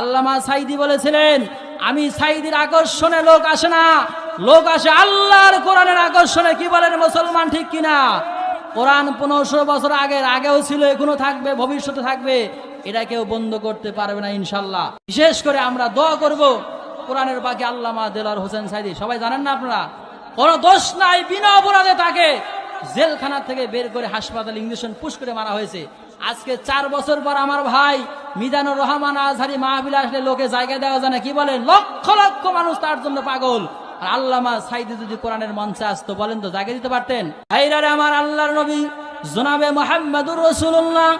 আল্লামা সাঈদী বলেছিলেন, আমি সাঈদীর আকর্ষণে লোক আসে না, লোক আসে আল্লাহর কোরআনের আকর্ষণে। কি বলেন মুসলমান, ঠিক কিনা? কোরআন 1500 বছর আগেও ছিল, এখনো থাকবে, ভবিষ্যতে থাকবে, এটা কেউ বন্ধ করতে পারবে না ইনশাল্লাহ। বিশেষ করে আমরা দোয়া করব কোরআনের বাকি আল্লামা দেলোয়ার হোসেন সাঈদী, সবাই জানেন না আপনারা, কোনো দোষ নাই, বিনা অপরাধে তাকে জেলখানা থেকে বের করে হাসপাতালে ইঞ্জেকশন পুশ করে মারা হয়েছে। আজকে 4 বছর পর আমার ভাই মিজানুর রহমান আজহারি মাহফিলে আসলে লোকে জায়গা দেওয়া যায় না। কি বলেন, লক্ষ লক্ষ মানুষ তার জন্য পাগল। আর আল্লামা সাঈদী যদি কোরআনের মঞ্চে আসতো, বলেন তো জায়গা দিতে পারতেন? ভাইরারে আমার, আল্লাহর নবী জনাবে মুহাম্মদুর রাসূলুল্লাহ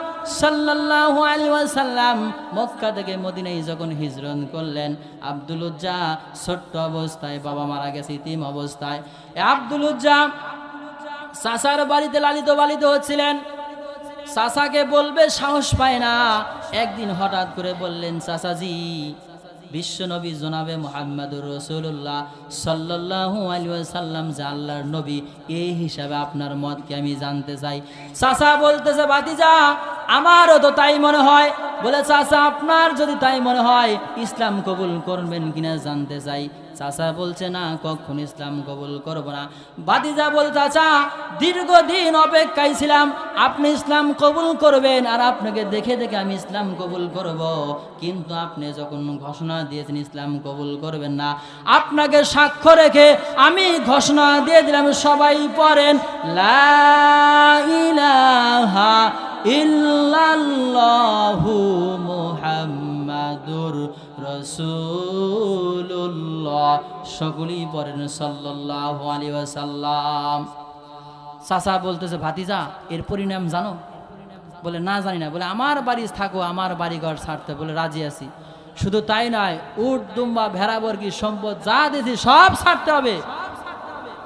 সাল্লাল্লাহু আলাইহি ওয়াসাল্লাম মক্কা থেকে মদিনায় যখন হিজরত করলেন, আব্দুল উজ্জা ছোট্ট অবস্থায়, বাবা মারা গেছে ইতিম অবস্থায়, আব্দুল উজ্জা চাচার বাড়িতে লালিত পালিত হচ্ছিলেন। চাচাকে বলবে সাহস পায় না। একদিন হঠাৎ করে বললেন, চাচাজি, বিশ্বনবী জনাবে মুহাম্মদুর রাসূলুল্লাহ সাল্লাল্লাহু আলাইহি ওয়াসাল্লাম যে আল্লাহর নবী, এই হিসাবে আপনার মত কি আমি জানতে চাই। চাচা বলতেছে, ভাতিজা আমারও তো তাই মনে হয়। বলে, চাচা আপনার যদি তাই মনে হয় ইসলাম কবুল করবেন কিনা জানতে চাই। চাচা বলছে, না, কখন ইসলাম কবুল করব না। ভাতিজা বল, চাচা দীর্ঘদিন অপেক্ষায় ছিলাম আপনি ইসলাম কবুল করবেন, আর আপনাকে দেখে দেখে আমি ইসলাম কবুল করব, কিন্তু আপনি যখন ঘোষণা দিয়েছেন ইসলাম কবুল করবেন না, আপনাকে সাক্ষ্য রেখে আমি ঘোষণা দিয়ে দিলাম, সবাই পড়েন লা ইলাহা ইল্লাল্লাহু মুহাম্মাদুর রাসূলুল্লাহ। সকলেই পড়েন সাল্লাল্লাহু আলাইহি ওয়াসাল্লাম। চাচা বলতেছে, ভাতিজা এর পরিণাম জানো? বলে, না জানি না। বলে, আমার বাড়ি থাকো, আমার বাড়ি ঘর ছাড়তে বলে রাজি আছি। শুধু তাই নয়, উট দুম্বা ভেড়া বর্গী সম্পদ যা দিয়েছি সব ছাড়তে হবে।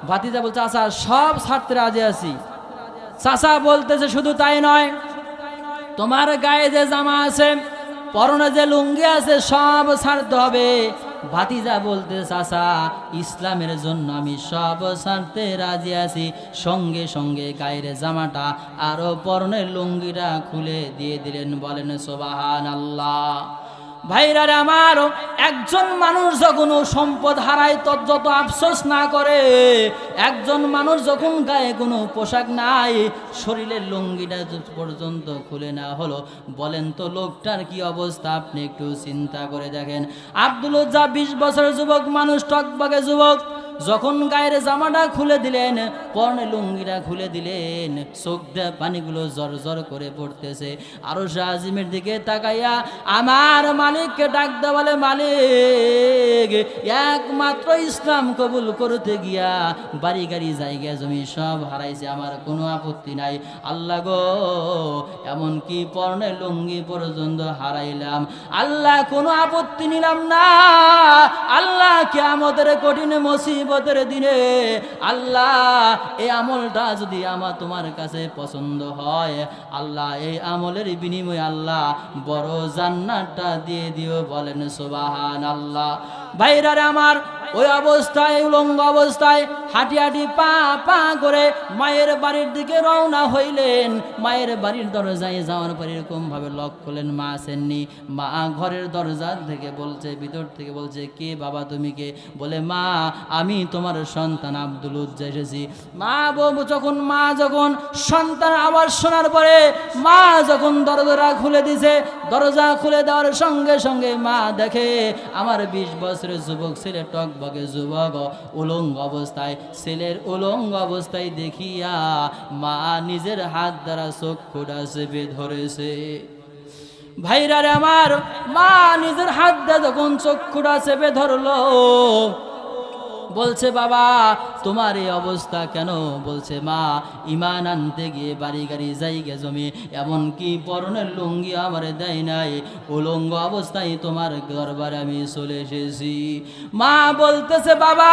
ভাতিজা বলছে, চাচা সব ছাড়তে রাজি আছি। চাচা বলতেছে, শুধু তাই নয়, তোমার গায়ে যে জামা আছে, পরনে যে লুঙ্গি আছে, সব ছাড়তে হবে। ভাতিজা বলতে, চাচা ইসলামের জন্য আমি সব ছাড়তে রাজি আছি। সঙ্গে সঙ্গে গায়ের জামাটা আরো পরনের লুঙ্গিটা খুলে দিয়ে দিলেন। বলেন সুবহানাল্লাহ। ভাইরারে আমার, একজন মানুষ যখন সম্পদ হারায় তত যত আফসোস না করে, একজন মানুষ যখন গায়ে কোনো পোশাক নাই, শরীরের লুঙ্গিটা পর্যন্ত খুলে না হলো, বলেন তো লোকটার কি অবস্থা? আপনি একটু চিন্তা করে দেখেন। আব্দুল উজ্জা 20 বছরের যুবক মানুষ, টকবগে যুবক, যখন গায়ের জামাটা খুলে দিলেন, পরনে লুঙ্গিটা খুলে দিলেন, চোখ দিয়ে পানিগুলো জর জর করে পড়তেছে। আরশ আজিমের দিকে তাকাইয়া আমার মালিককে ডাক দেওয়া, বলে, মালিক একমাত্র ইসলাম কবুল করতে গিয়া বাড়ি গাড়ি জায়গা জমি সব হারাইছে, আমার কোনো আপত্তি নাই। আল্লাহ গো, এমনকি পরনে লুঙ্গি পর্যন্ত হারাইলাম, আল্লাহ কোনো আপত্তি নিলাম না। আল্লাহ কিয়ামতের কঠিন মুসিবতের দিনে আল্লাহ এই আমলটা যদি আমার তোমার কাছে পছন্দ হয়, আল্লাহ এই আমলের বিনিময়ে আল্লাহ বড় জান্নাতটা দিয়ে দিও। বলেন সুবহানাল্লাহ। ভাইরারে আমার, ওই অবস্থায়, উলঙ্গ অবস্থায় হাঁটি হাঁটি পা পা করে মায়ের বাড়ির দিকে রওনা হইলেন। মায়ের বাড়ির দরজায় যাওয়ার পর এরকম ভাবে লক করলেন, মা আসেননি। মা ঘরের দরজা থেকে বলছে, ভিতর থেকে বলছে, কে বাবা তুমি কে? বলে, মা আমি তোমার সন্তান আব্দুল উজ্জা এসেছি। মা যখন সন্তান আওয়াজ শোনার পরে মা যখন দরজা খুলে দিছে, দরজা খুলে দেওয়ার সঙ্গে সঙ্গে মা দেখে আমার 20 বছরের যুবক ছেলে, টকবগে যুবক, উলঙ্গ অবস্থায়, ছেলের উলঙ্গ অবস্থায় দেখিয়া মা নিজের হাত দ্বারা চক্ষুটা চেপে ধরেছে। ভাইরারে আমার, মা নিজের হাত দিয়ে যখন চক্ষুটা চেপে ধরলো, বলছে, বাবা তোমার এই অবস্থা কেন? বলছে, মা ইমান আনতে গিয়ে বাড়ি গাড়ি জায়গা জমি এমনকি পরনের লুঙ্গি আমার দেয় নাই, উলঙ্গ অবস্থায় তোমার দরবারে আমি চলে এসেছি। মা বলতেছে, বাবা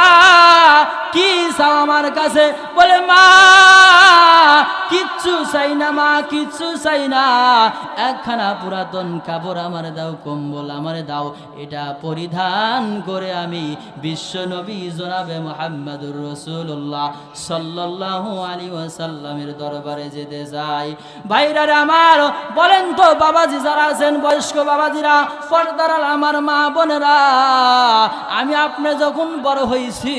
কি চাও আমার কাছে? বলে, মা কিচ্ছু চাই না, মা কিচ্ছু চাই না, একখানা পুরাতন কাপড় আমার দাও, কম্বল আমার দাও, এটা পরিধান করে আমি বিশ্ব নবী জনাবে মুহাম্মদুর রাসূলুল্লাহ সাল্লাল্লাহু আলাইহি ওয়াসাল্লামের দরবারে যেতে চাই। ভাইরারে আমার, বলেন তো বাবাজি যারা আছেন, বয়স্ক বাবাজিরা, পর্দার আমার মা বোনেরা, আমি আপনি যখন বড় হয়েছি,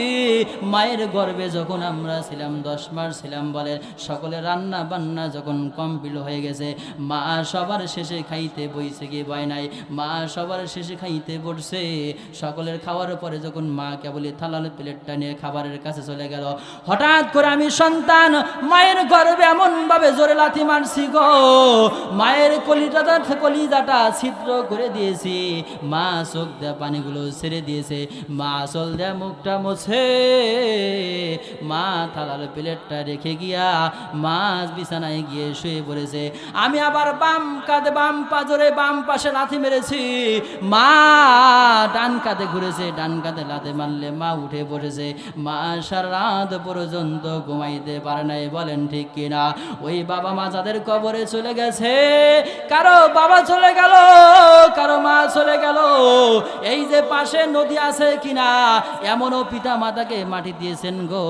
মায়ের গর্ভে যখন আমরা ছিলাম, 10 মাস ছিলাম, বলে সকলে রান্না বান্না যখন কমপ্লিট হয়ে গেছে, মা সবার শেষে খাইতে বইছে কি বয় নাই, মা সবার শেষে খাইতে পড়ছে। সকলের খাওয়ার পরে যখন মা কেবলই থালার প্লেটটা নিয়ে খাবারের কাছে চলে গেল, হঠাৎ করে আমি সন্তান মায়ের গর্ভে এমন ভাবে জোরে লাথি মারছি গো, মায়ের কলিজাটা ছিদ্র করে দিয়েছি। মা চোখ দেয়া পানিগুলো ছেড়ে দিয়েছে, মা চল দেয়া মুখটা মুছে, মা থালার প্লেটটা রেখে গিয়া মা বিছানায় গিয়ে শুয়ে পড়েছে। আমি আবার বাম কাঁধে বাম পাজরে বাম পাশে লাথি মেরেছি, মা ডান কাঁধে ঘুরেছে, ডান কাঁধে লাথি মারলে মা উঠে পড়েছে। মা সারা রাত পর্যন্ত ঘুমাইতে পারে নাই, বলেন ঠিক কিনা? ওই বাবা মা যাদের কবরে চলে গেছে, কারো বাবা চলে গেল, কারো মা চলে গেল, এই যে পাশে নদী আছে কিনা, এমনও পিতা মাতাকে মাটি দিয়েছেন গো,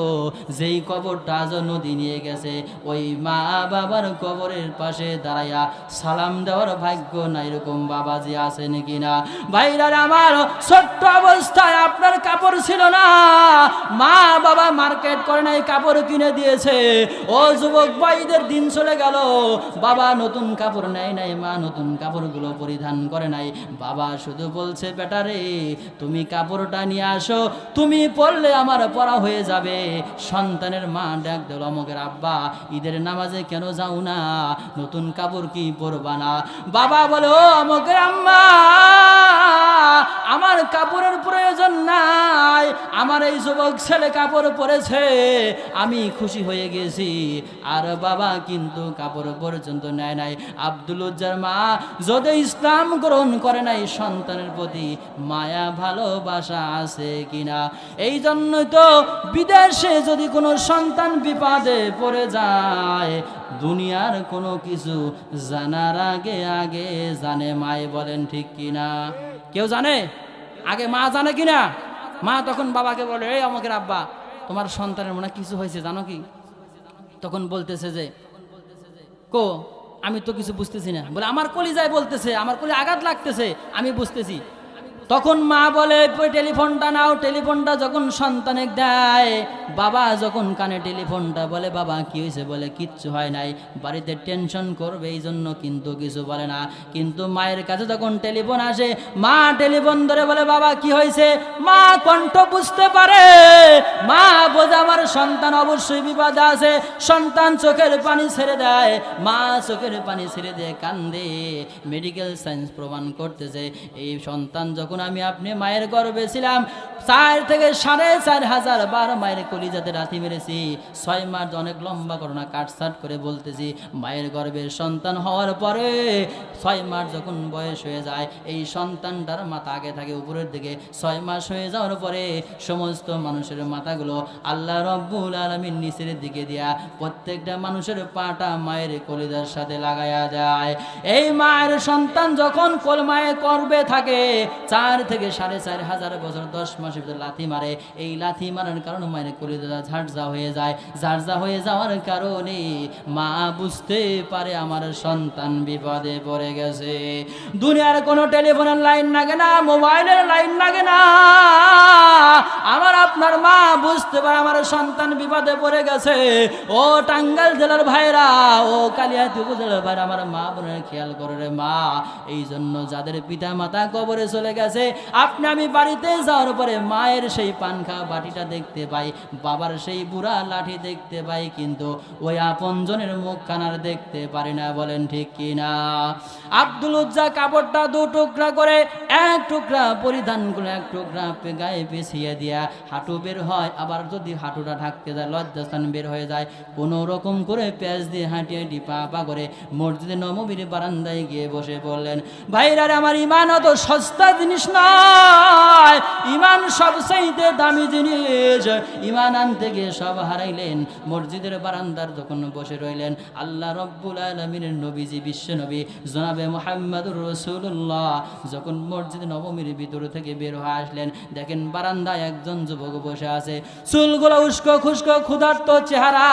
যেই কবরটা আজ নদী নিয়ে গেছে, ওই মা বাবার কবরের পাশে দাঁড়াইয়া সালাম দেওয়ার ভাগ্য না, এরকম বাবাজি আছেন কিনা? ভাইরা আমার, ছোট্ট অবস্থায় আপনার কাপড় ছিল না, মা বাবা মার্কেট করে নাই, কাপড় কিনে দিয়েছে। ও যুবক ভাইদের দিন চলে গেল, বাবা নতুন কাপড় নেয় নাই, মা নতুন কাপড়গুলো পরিধান করে নাই, বাবা শুধু বলছে বেটারে তুমি কাপড়টা নিয়ে আসো, তুমি পরলে আমার পরা হয়ে যাবে। সন্তানের মা ডাক দিল, অমুকের আব্বা ঈদের নামাজে কেন যাও না, নতুন কাপড় কি পরবা না? বাবা বলে, ও অমুকের আম্মা, আমার কাপড়ের প্রয়োজন নাই, আমার এই যুবক ছেলে কাপড় পরেছে, আমি খুশি হয়ে গেছি। আর বাবা কিন্তু কাপড় পর্যন্ত নেয় নাই। আব্দুল উজ্জার মা যদি ইসলাম গ্রহণ করে নাই, সন্তানের প্রতি মায়া ভালোবাসা আছে কিনা? এই জন্যই তো বিদেশে যদি কোনো সন্তান বিপদে পড়ে যায়, দুনিয়ার কোনো কিছু জানার আগে আগে জানে মায়, বলেন ঠিক কিনা? কেউ জানে? আগে মা জানে কিনা? মা তখন বাবাকে বলে, এই আমাকে আব্বা তোমার সন্তানের মনে কিছু হয়েছে জানো কি? তখন বলতেছে যে কো আমি তো কিছু বুঝতেছি না, বলে আমার কলিজায় বলতেছে, আমার কলি আঘাত লাগতেছে, আমি বুঝতেছি। তখন মা বলে টেলিফোনটা নাও। টেলিফোনটা যখন সন্তানে দেয়, বাবা যখন কানে টেলিফোনটা, বলে বাবা কি হয়েছে? বলে কিচ্ছু হয় নাই, বাড়িতে টেনশন করবে এই জন্য কিন্তু কিছু বলে না। কিন্তু মায়ের কাছে যখন টেলিফোন আসে, মা টেলিফোন ধরে বলে বাবা কি হয়েছে? মা কণ্ঠ বুঝতে পারে, মা বোঝে আমার সন্তান অবশ্যই বিপদে আছে। সন্তান চোখের পানি ছেড়ে দেয়, মা চোখের পানি ছেড়ে দিয়ে কান্দে। মেডিকেল সায়েন্স প্রমাণ করতেছে এই সন্তান যখন আমি আপনি মায়ের গর্ভে ছিলাম, 4 থেকে 4,500 বার মায়ের কলিজাতে লাথি মেরেছি। 6 মাস, অনেক লম্বা ঘটনা কাটছাট করে বলতেছি। মায়ের গর্ভের সন্তান হওয়ার পরে 6 মাস যখন বয়স হয়ে যায়, এই সন্তানটার মাথা আগে থাকে উপরের দিকে। 6 মাস হয়ে যাওয়ার পরে সমস্ত মানুষের মাথাগুলো আল্লাহ রব্বুল আলামিন নিচের দিকে দিয়া প্রত্যেকটা মানুষের পাটা মায়ের কলিজার সাথে লাগায়া যায়। এই মায়ের সন্তান যখন মায়ের গর্ভে থাকে, 4 থেকে 4,500 বছর 10 মাসের ভিতরে লাথি মারে। এই লাথি মারার কারণে মায়ের কলিজা ঝাড়ঝা হয়ে যায়। ঝাড়ঝা হয়ে যাওয়ার কারণে মা বুঝতে পারে আমার সন্তান বিপদে পড়ে গেছে। দুনিয়ার কোনো টেলিফোনের লাইন লাগে না, মোবাইলের লাইন লাগে না, আমার আপনার মা বুঝতে পারে আমার সন্তান বিপদে পড়ে গেছে। ও টাঙ্গাইল জেলার ভাইরা, ও কালিয়াতি উপজেলার ভাইরা, আমার মা বোনের খেয়াল করে রে মা। এই জন্য যাদের পিতা মাতা কবরে চলে গেছে, আপনি আমি বাড়িতে যাওয়ার পরে মায়ের সেই পানখা বাটিটা দেখতে পাই, বাবার সেই বুড়া লাঠি দেখতে পাই, কিন্তু ওই আপনজনের মুখখানার দেখতে পারি না, বলেন ঠিক কিনা? আব্দুল উজ্জা কাপড়টা 2 টুকরা করে, 1 টুকরা পরিধান করে 1 টুকরা গায়ে পেছিয়ে দিয়া হাঁটু বের হয়, আবার যদি হাঁটুটা ঢাকতে যায় লজ্জাস্থান বের হয়ে যায়, কোনো রকম করে পেঁয়াজ দিয়ে হাঁটিয়ে ডিপা পা করে মসজিদে নববীর বারান্দায় গিয়ে বসে পড়লেন। ভাইরা আমার ইমান অত সস্তা জিনিস নয়, ইমান সবচাইতে দামি জিনিস। ইমান আনতে গিয়ে সব হারাইলেন, মসজিদের বারান্দার যখন বসে রইলেন, আল্লাহ রব্বুল আলামিনের নবীজি বিশ্ব নবী জনাবে মুহাম্মদুর রাসূলুল্লাহ যখন মসজিদ নবমীর ভিতর থেকে বের হয়ে আসলেন, দেখেন বারান্দায় একজন যুবক বসে আছে, চুলগুলো উস্কো খুস্কো, ক্ষুধার্ত চেহারা,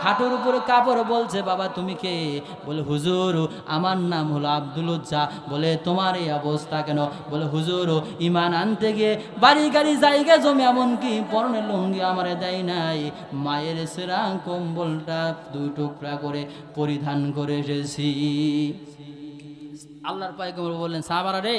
হাঁটুর উপর কাপড়। বলছে, বাবা তুমি কে? বলে, হুজুর আমার নাম হলো আব্দুল উজ্জা। বলে, তোমার এই অবস্থা কেন? বলে, হুজুর ইমান আনতে গিয়ে বাড়ি গাড়ি জায়গা জমি এমনকি পরনে লুঙ্গি আমারে দেয় নাই, মায়ের সেরা কম্বলটা 2 টুকরা করে পরিধান করে এসেছি। আল্লাহর পয়গম্বর বললেন, সাহাবারা রে,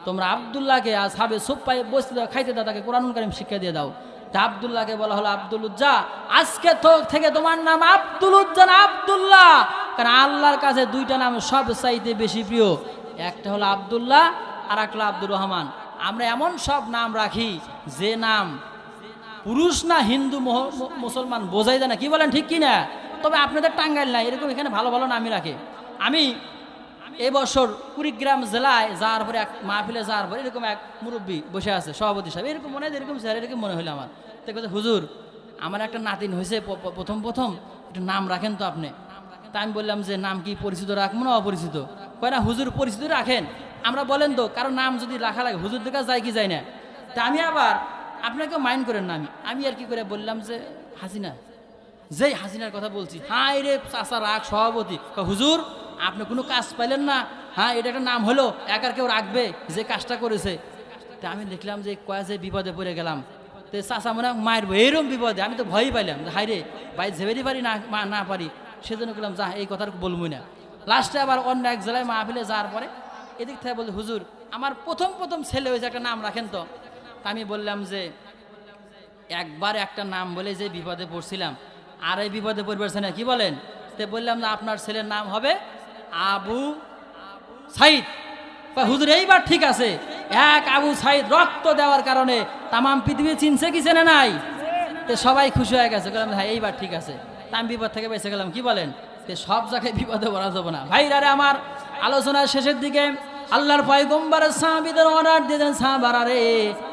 তোমরা আব্দুল্লাহকে আসহাবে সুফফায় বসতে দাও, খাইতে দাও, তাকে কোরআনুল কারীম শিক্ষা দিয়ে দাও। তা আব্দুল্লাহকে বলা হলো আব্দুল উজ্জা। আজকে থেকে তোমার নাম আব্দুল উজ্জা না আব্দুল্লাহ, কারণ আল্লাহর কাছে 2টা নাম সবচাইতে বেশি প্রিয়, একটা হলো আব্দুল্লাহ আর একটা হলো আব্দুর রহমান। আমরা এমন সব নাম রাখি যে নাম পুরুষ না হিন্দু মুসলমান বোঝাই যায় না, কি বলেন ঠিক কি না? তবে আপনাদের টাঙ্গাইল নাই, এরকম এখানে ভালো ভালো নামই রাখে। আমি এবছর কুড়িগ্রাম জেলায় যাওয়ার পরে এক মাহফিলে যাওয়ার পরে এরকম এক মুরব্বী বসে আছে, সভাপতি সাহেব, এরকম মনে হয় এরকম স্যার, এরকম মনে হলো আমার। তো বলছে, হুজুর আমার একটা নাতিন হয়েছে, প্রথম একটু নাম রাখেন তো আপনি। তা আমি বললাম যে নাম কি পরিচিত রাখবো না অপরিচিত? কয় না হুজুর পরিচিত রাখেন। আমরা বলেন তো কারো নাম যদি রাখা লাগে হুজুরদের কাছে যায় কি যায় না? তা আমি আবার আপনাকে মাইন্ড করেন না, আমি আর কি করে বললাম যে হাসিনা, যেই হাসিনার কথা বলছি, হ্যাঁ রে চাচা রাখ সভাপতি। হুজুর আপনি কোনো কাজ পাইলেন না, হ্যাঁ এটা একটা নাম হলো, একার কেউ রাখবে যে কাজটা করেছে। তা আমি দেখলাম যে কয়া যে বিপদে পড়ে গেলাম, তো চাচা মনে মারবো এইরকম বিপদে। আমি তো ভয়ই পাইলাম যে হাই রে ভাই ঝেবেরি পারি না পারি, সেজন্য বললাম যা এই কথা বলবই না। লাস্টে আবার অন্য এক জেলায় মাহফিলে যাওয়ার পরে এদিক থেকে বলছে, হুজুর আমার প্রথম ছেলে হয়েছে, একটা নাম রাখেন তো। তা আমি বললাম যে একবার একটা নাম বলে যে বিপদে পড়ছিলাম, আর এই বিপদে পড়বেছে না, কি বলেন? তো বললাম যে আপনার ছেলের নাম হবে আবু সাইদ। হুজুর এইবার ঠিক আছে, এক আবু সাইদ রক্ত দেওয়ার কারণে তামাম পৃথিবী চিনছে কি চেনে নাই? তো সবাই খুশি হয়ে গেছে, বললাম হ্যাঁ এইবার ঠিক আছে। তা আমি বিপদ থেকে বেঁচে গেলাম, কি বলেন? তো সব জায়গায় বিপদে পড়া যাবে না ভাইরা রে আমার। আলোচনার শেষের দিকে আল্লাহর পয়গম্বর সাহাবীদের অর্ডার দিলেন, সাহাবারা রে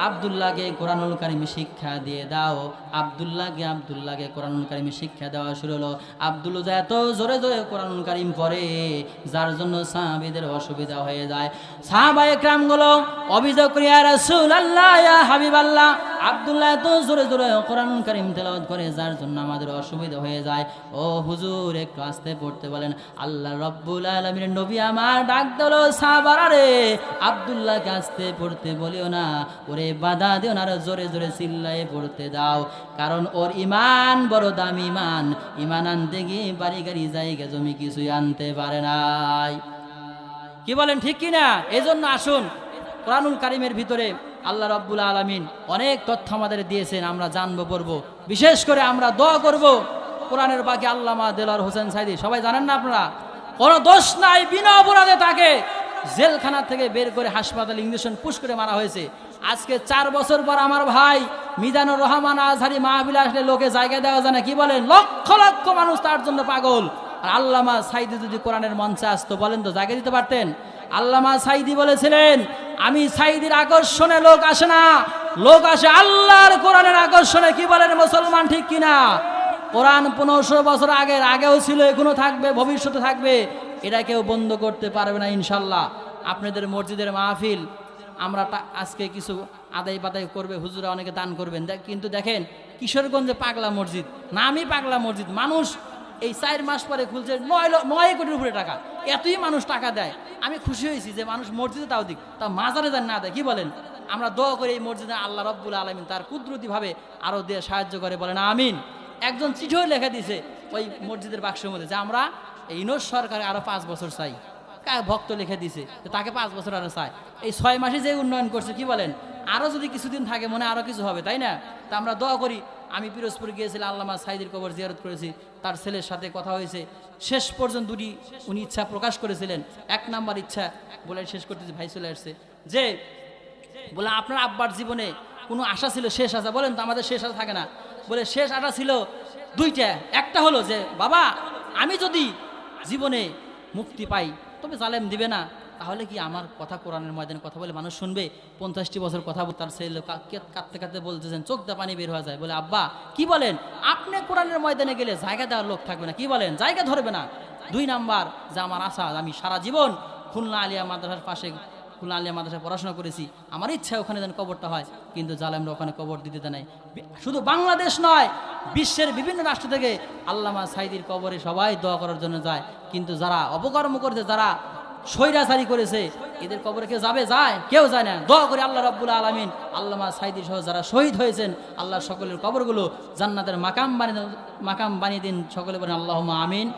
আব্দুল্লাহকে কোরআনুল কারীম শিক্ষা দিয়ে দাও। আব্দুল্লাহকে কোরআনুল কারীম শিক্ষা দেওয়া শুরু হলো। আব্দুল্লাহ এত জোরে জোরে কোরআনুল কারীম পড়ে যার জন্য সাহাবীদের অসুবিধা হয়ে যায়। সাহাবায়ে কেরামগুলো অভিযোগ করে, ইয়া রাসূলুল্লাহ ইয়া হাবিবাল্লাহ, আব্দুল্লাহ এত জোরে জোরে কোরআনুল কারীম তেলাওয়াত করে যার জন্য আমাদের অসুবিধা হয়ে যায়। ও হুজুর একটু আস্তে পড়তে বলেন। আল্লাহ রাব্বুল আলামিনের নবী আমার ডাক দিলো, সাহাবারা রে আব্দুল্লাহকে আস্তে পড়তে বলিও না, ওরে বাধা দিও না, জোরে জোরে চিল্লায়ে পড়তে দাও, কারণ ওর ইমান বড় দামি ইমান আনতে গিয়ে বাড়ি গাড়ি জায়গা জমি কিছুই আনতে পারে নাই। কি বলেন ঠিক কিনা? এজন্য আসুন কোরআনুল কারীমের ভিতরে আল্লাহ রাব্বুল আলামিন অনেক তথ্য আমাদের দিয়েছেন, আমরা জানবো পড়বো। বিশেষ করে আমরা দোয়া করব কোরআনের বাকি আল্লামা দেলোয়ার হোসেন সাইদি, সবাই জানেন না আপনারা, কোনো দোষ নাই, বিনা অপরাধে তাকে জেলখানা থেকে বের করে হাসপাতালে ইঞ্জেকশন পুশ করে মারা হয়েছে। আজকে 4 বছর পর আমার ভাই মিজানুর রহমান আজহারি মাহফিলে আসলে লোকে জায়গা দেওয়া যায় না, কি বলেন? লক্ষ লক্ষ মানুষ তার জন্য পাগল। আর আল্লামা সাইদি যদি কোরআনের মঞ্চে আসতো, বলেন তো জায়গা দিতে পারতেন? আল্লামা সাইদি বলেছিলেন, আমি সাইদির আকর্ষণে লোক আসে না, লোক আসে আল্লাহর কোরআনের আকর্ষণে। কি বলেন মুসলমান, ঠিক কিনা? কোরআন 1500 বছর আগেও ছিল, এখনো থাকবে, ভবিষ্যতে থাকবে, এটা কেউ বন্ধ করতে পারবে না ইনশাল্লাহ। আপনাদের মসজিদের মাহফিল আমরা আজকে কিছু আদায় বাদাই করবে, হুজুরা অনেকে দান করবেন, কিন্তু দেখেন কিশোরগঞ্জে পাগলা মসজিদ, নামই পাগলা মসজিদ, মানুষ এই 4 মাস পরে খুলছে 9 কোটির উপরে টাকা, এতই মানুষ টাকা দেয়। আমি খুশি হয়েছি যে মানুষ মসজিদে তাও দিক, তা মাজারে যান না দেয়। কি বলেন? আমরা দোয়া করি এই মসজিদে আল্লাহ রাব্বুল আলামিন তার কুদরতিভাবে আরও দিয়ে সাহায্য করে, বলেন আমিন। একজন চিঠিও লেখা দিয়েছে ওই মসজিদের বাক্সের মধ্যে যে আমরা এই ইউনূস সরকারে আরো 5 বছর চাই। ভক্ত লিখে দিছে তাকে 5 বছর আরো চাই। এই 6 মাসে যে উন্নয়ন করছে, কি বলেন? আরো যদি কিছুদিন থাকে মনে আরো কিছু হবে, তাই না? তা আমরা দোয়া করি। আমি পিরোজপুর গিয়েছিলাম, আল্লামা সাইদির কবর জিয়ারত করেছি, তার ছেলের সাথে কথা হয়েছে। শেষ পর্যন্ত উনি ইচ্ছা প্রকাশ করেছিলেন। 1 নাম্বার ইচ্ছা বলে শেষ করতেছি, ভাই চলে আসছে, যে বলে আপনার আব্বার জীবনে কোনো আশা ছিল, শেষ আশা? বলেন তো, আমাদের শেষ আশা থাকে না? বলে শেষ আশা ছিল 2টা। একটা হলো যে বাবা আমি যদি জীবনে মুক্তি পাই তবে জালেম দিবে না, তাহলে কি আমার কথা কোরআনের ময়দানে কথা বলে মানুষ শুনবে? 50টি বছর কথা বল, তার ছেলে কাঁদতে কাঁদতে বলতেছেন, চোখ দিয়ে পানি বের হয়ে যায়, বলে আব্বা কি বলেন, আপনি কোরআনের ময়দানে গেলে জায়গা দেওয়ার লোক থাকবে না, কি বলেন, জায়গা ধরবে না। 2 নাম্বার, যে আমার আশা, আমি সারা জীবন খুলনা আলিয়া মাদ্রাসার পাশে, খুলনা আলিয়া মাদ্রাসায় পড়াশোনা করেছি, আমার ইচ্ছা ওখানে যেন কবরটা হয়, কিন্তু জালেমরা ওখানে কবর দিতে দেয় নাই। শুধু বাংলাদেশ নয়, বিশ্বের বিভিন্ন রাষ্ট্র থেকে আল্লামা সাঈদীর কবরে সবাই দোয়া করার জন্য যায়, কিন্তু যারা অপকর্ম করেছে, যারা স্বৈরাচারী করেছে, এদের কবরে কেউ যাবে? যায়? কেউ যায় না। দোয়া করে আল্লাহ রাব্বুল আলামিন আল্লামা সাঈদী সহ যারা শহীদ হয়েছেন, আল্লাহ সকলের কবরগুলো জান্নাতের মাকাম বানিয়ে দিন। সকলে বলেন আল্লাহুম্মা আমিন।